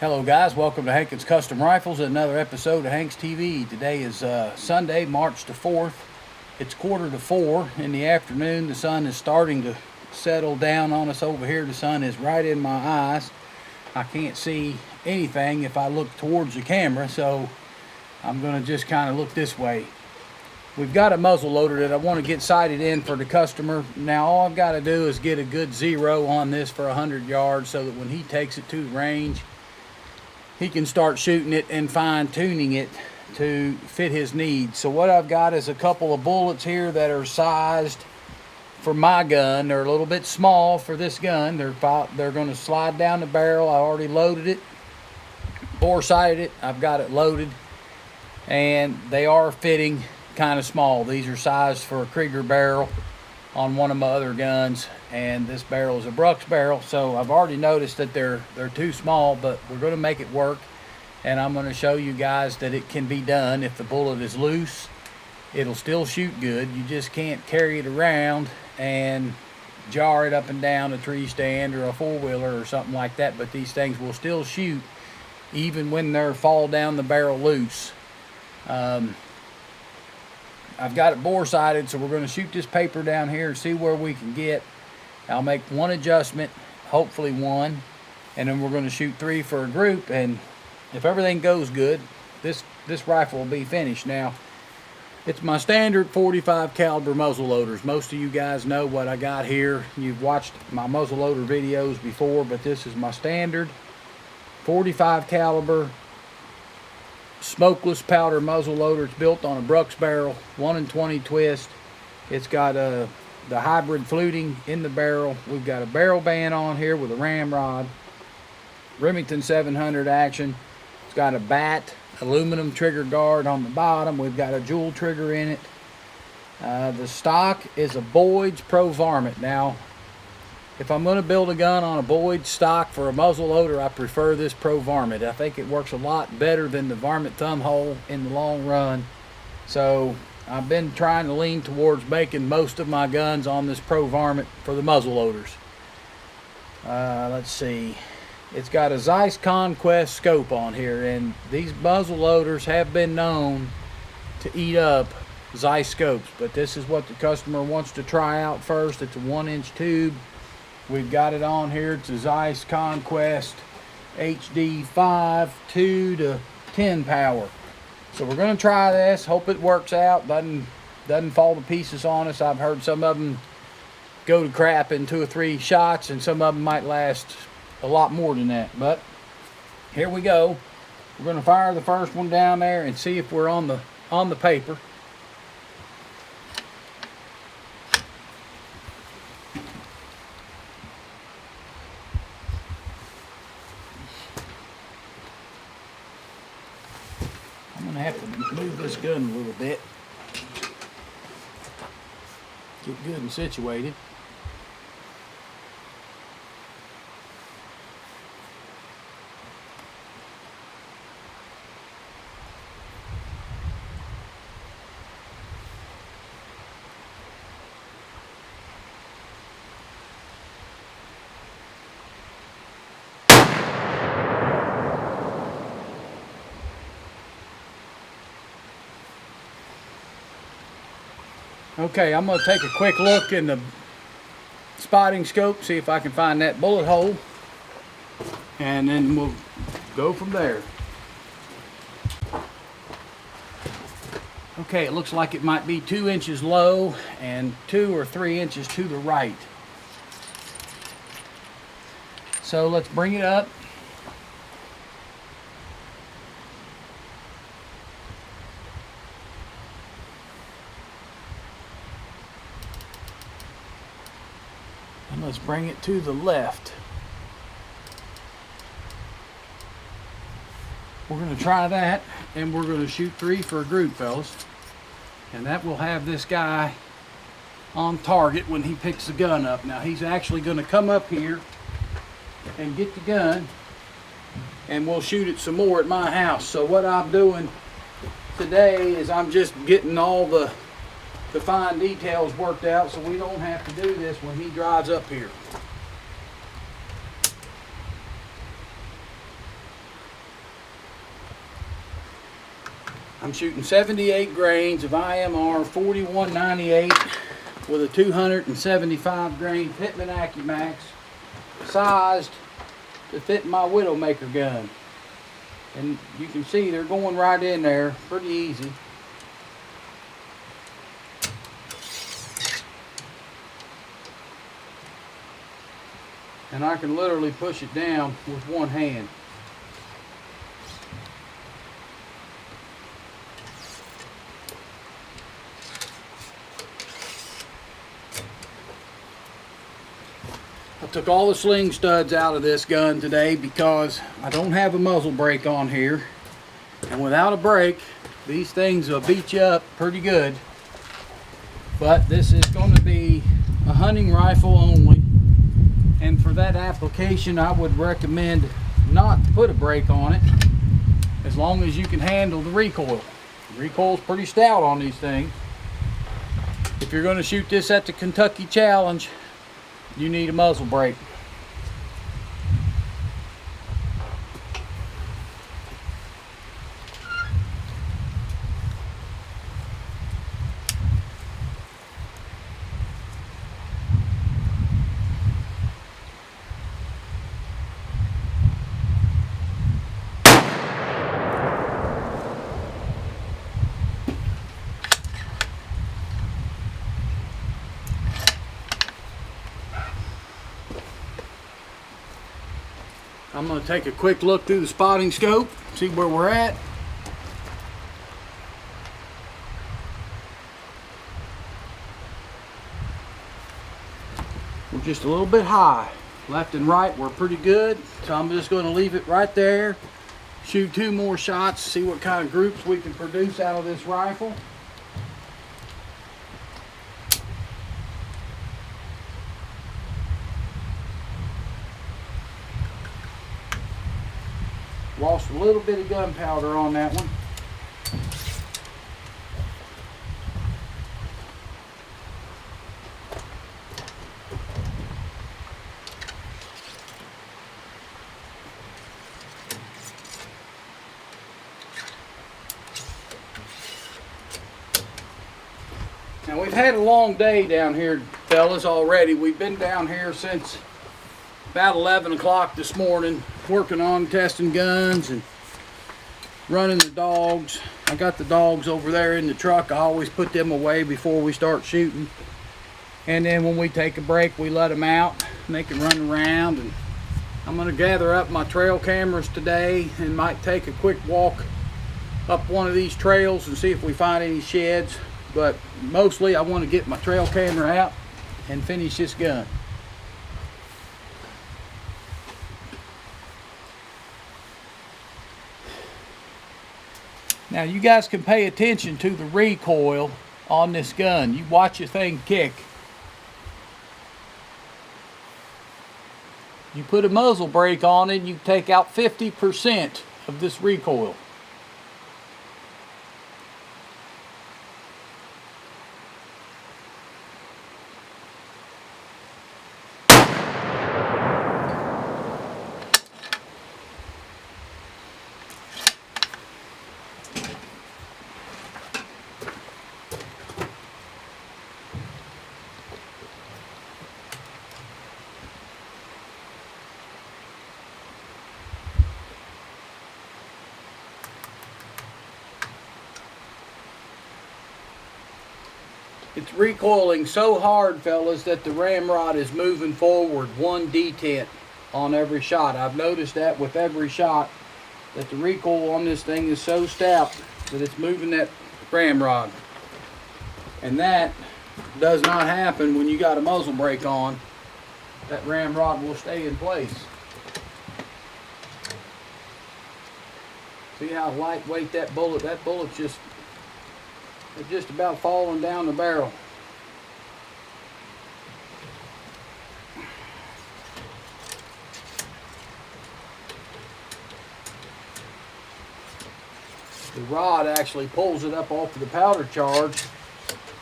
Hello guys, welcome to Hankins Custom Rifles, another episode of Hank's TV. Today is Sunday, March the 4th. It's 3:45 in the afternoon. The sun is starting to settle down on us over here. The sun is right in my eyes. I can't see anything if I look towards the camera, so I'm going to just kind of look this way. We've got a muzzle loader that I want to get sighted in for the customer. Now all I've got to do is get a good zero on this for 100 yards so that when he takes it to the range, he can start shooting it and fine-tuning it to fit his needs. So what I've got is a couple of bullets here that are sized for my gun. They're a little bit small for this gun. They're going to slide down the barrel. I already loaded it, bore sighted it. I've got it loaded, and they are fitting kind of small. These are sized for a Krieger barrel on one of my other guns, and this barrel is a Brooks barrel, so I've already noticed that they're too small, but we're going to make it work, and I'm going to show you guys that it can be done. If the bullet is loose, it'll still shoot good. You just can't carry it around and jar it up and down a tree stand or a four-wheeler or something like that, but these things will still shoot even when they're fall down the barrel loose. I've got it bore sighted, so we're going to shoot this paper down here and see where we can get. I'll make one adjustment, hopefully one, and then we're going to shoot 3 for a group, and if everything goes good, this rifle will be finished. Now, it's my standard 45 caliber muzzle loaders. Most of you guys know what I got here. You've watched my muzzle loader videos before, but this is my standard 45 caliber smokeless powder muzzle loader. It's built on a Brooks barrel, 1-in-20 twist. It's got the hybrid fluting in the barrel. We've got a barrel band on here with a ramrod, Remington 700 action. It's got a bat, aluminum trigger guard on the bottom. We've got a jewel trigger in it. The stock is a Boyd's Pro Varmint. Now, if I'm going to build a gun on a Boyd stock for a muzzle loader, I prefer this Pro Varmint. I think it works a lot better than the Varmint thumb hole in the long run. So I've been trying to lean towards making most of my guns on this Pro Varmint for the muzzle loaders. Let's see. It's got a Zeiss Conquest scope on here, and these muzzle loaders have been known to eat up Zeiss scopes, but this is what the customer wants to try out first. It's a 1-inch tube. We've got it on here. It's a Zeiss Conquest HD 5 2 to 10 power. So we're going to try this. Hope it works out. Doesn't fall to pieces on us. I've heard some of them go to crap in 2 or 3 shots, and some of them might last a lot more than that. But here we go. We're going to fire the first one down there and see if we're on the paper. I'm going to have to move this gun a little bit. Get good and situated. Okay, I'm going to take a quick look in the spotting scope, see if I can find that bullet hole, and then we'll go from there. Okay, it looks like it might be 2 inches low and 2 or 3 inches to the right. So let's bring it up. And let's bring it to the left. We're going to try that, and we're going to shoot 3 for a group, fellas. And that will have this guy on target when he picks the gun up. Now he's actually going to come up here and get the gun, and we'll shoot it some more at my house. So what I'm doing today is I'm just getting all the fine details worked out so we don't have to do this when he drives up here. I'm shooting 78 grains of IMR 4198 with a 275 grain Pittman AccuMax, sized to fit my Widowmaker gun. And you can see they're going right in there pretty easy. And I can literally push it down with one hand. I took all the sling studs out of this gun today because I don't have a muzzle brake on here. And without a brake, these things will beat you up pretty good. But this is going to be a hunting rifle only. And for that application, I would recommend not to put a brake on it as long as you can handle the recoil. The recoil's pretty stout on these things. If you're going to shoot this at the Kentucky Challenge, you need a muzzle brake. I'm going to take a quick look through the spotting scope, see where we're at. We're just a little bit high. Left and right, we're pretty good. So I'm just going to leave it right there. Shoot 2 more shots, see what kind of groups we can produce out of this rifle. Lost a little bit of gunpowder on that one. Now we've had a long day down here, fellas, already. We've been down here since about 11 o'clock this morning, working on testing guns and running the dogs. I got the dogs over there in the truck. I always put them away before we start shooting. And then when we take a break, we let them out and they can run around. And I'm going to gather up my trail cameras today and might take a quick walk up one of these trails and see if we find any sheds. But mostly I want to get my trail camera out and finish this gun. Now you guys can pay attention to the recoil on this gun. You watch your thing kick. You put a muzzle brake on it, you take out 50% of this recoil. It's recoiling so hard, fellas, that the ramrod is moving forward 1 detent on every shot. I've noticed that with every shot, that the recoil on this thing is so stout that it's moving that ramrod. And that does not happen when you got a muzzle brake on. That ramrod will stay in place. See how lightweight that bullet's just about falling down the barrel. The rod actually pulls it up off of the powder charge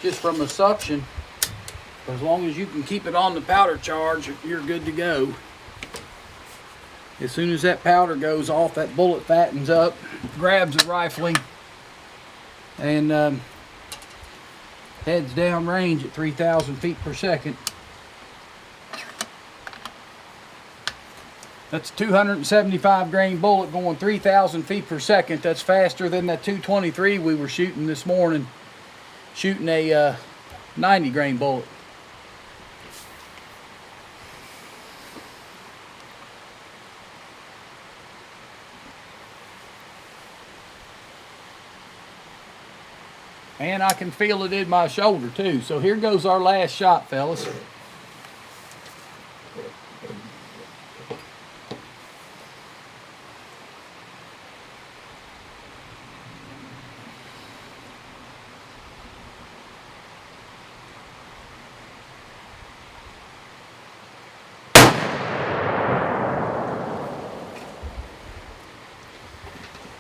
just from the suction. As long as you can keep it on the powder charge, you're good to go. As soon as that powder goes off, that bullet fattens up, grabs the rifling, and heads down range at 3,000 feet per second. That's a 275 grain bullet going 3,000 feet per second. That's faster than that 223 we were shooting this morning, shooting a 90 grain bullet. And I can feel it in my shoulder too. So here goes our last shot, fellas.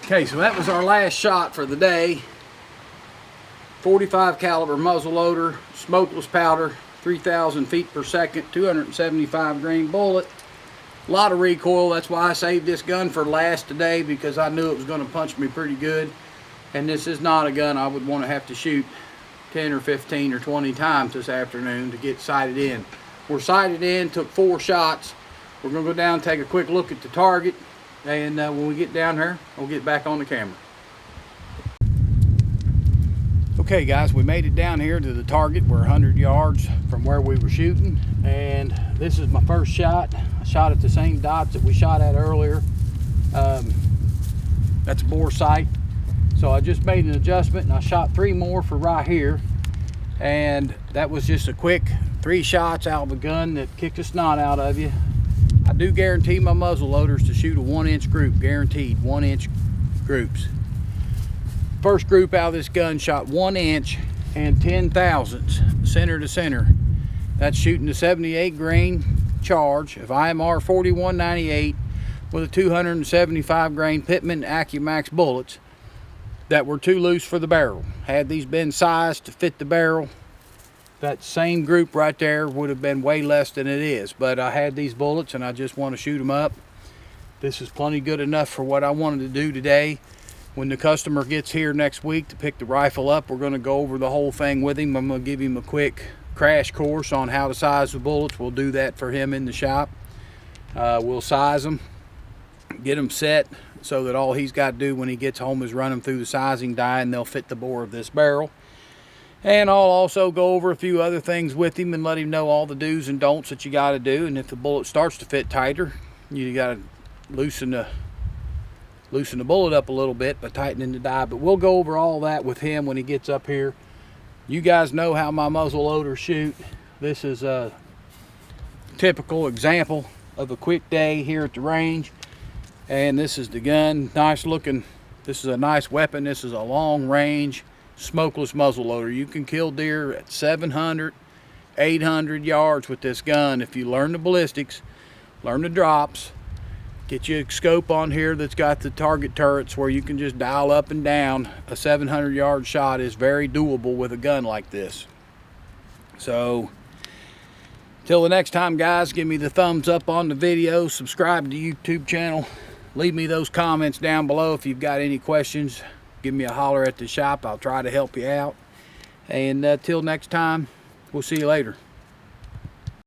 Okay, so that was our last shot for the day. 45 caliber muzzleloader, smokeless powder, 3,000 feet per second, 275 grain bullet. A lot of recoil. That's why I saved this gun for last today, because I knew it was going to punch me pretty good. And this is not a gun I would want to have to shoot 10 or 15 or 20 times this afternoon to get sighted in. We're sighted in, took 4 shots. We're going to go down and take a quick look at the target. And when we get down here, we'll get back on the camera. Okay guys, we made it down here to the target. We're 100 yards from where we were shooting, and this is my first shot. I shot at the same dots that we shot at earlier. That's a bore sight. So I just made an adjustment and I shot 3 more for right here. And that was just a quick 3 shots out of a gun that kicked the snot out of you. I do guarantee my muzzle loaders to shoot a 1-inch group, guaranteed 1-inch groups. First group out of this gun shot 1 inch and 10 thousandths center to center. That's shooting a 78 grain charge of IMR 4198 with a 275 grain Pittman AccuMax bullets that were too loose for the barrel. Had these been sized to fit the barrel, that same group right there would have been way less than it is. But I had these bullets and I just want to shoot them up. This is plenty good enough for what I wanted to do today. When the customer gets here next week to pick the rifle up, we're going to go over the whole thing with him. I'm going to give him a quick crash course on how to size the bullets. We'll do that for him in the shop. We'll size them, get them set so that all he's got to do when he gets home is run them through the sizing die and they'll fit the bore of this barrel. And I'll also go over a few other things with him and let him know all the do's and don'ts that you got to do. And if the bullet starts to fit tighter, you got to loosen the bullet up a little bit by tightening the die. But we'll go over all that with him when he gets up here. You guys know how my muzzle loaders shoot. This is a typical example of a quick day here at the range. And this is the gun. Nice looking. This is a nice weapon. This is a long range smokeless muzzle loader. You can kill deer at 700, 800 yards with this gun if you learn the ballistics, learn the drops. Get you a scope on here that's got the target turrets where you can just dial up and down. A 700 yard shot is very doable with a gun like this. So till the next time guys, give me the thumbs up on the video, subscribe to the YouTube channel, leave me those comments down below if you've got any questions. Give me a holler at the shop. I'll try to help you out. And till next time, we'll see you later.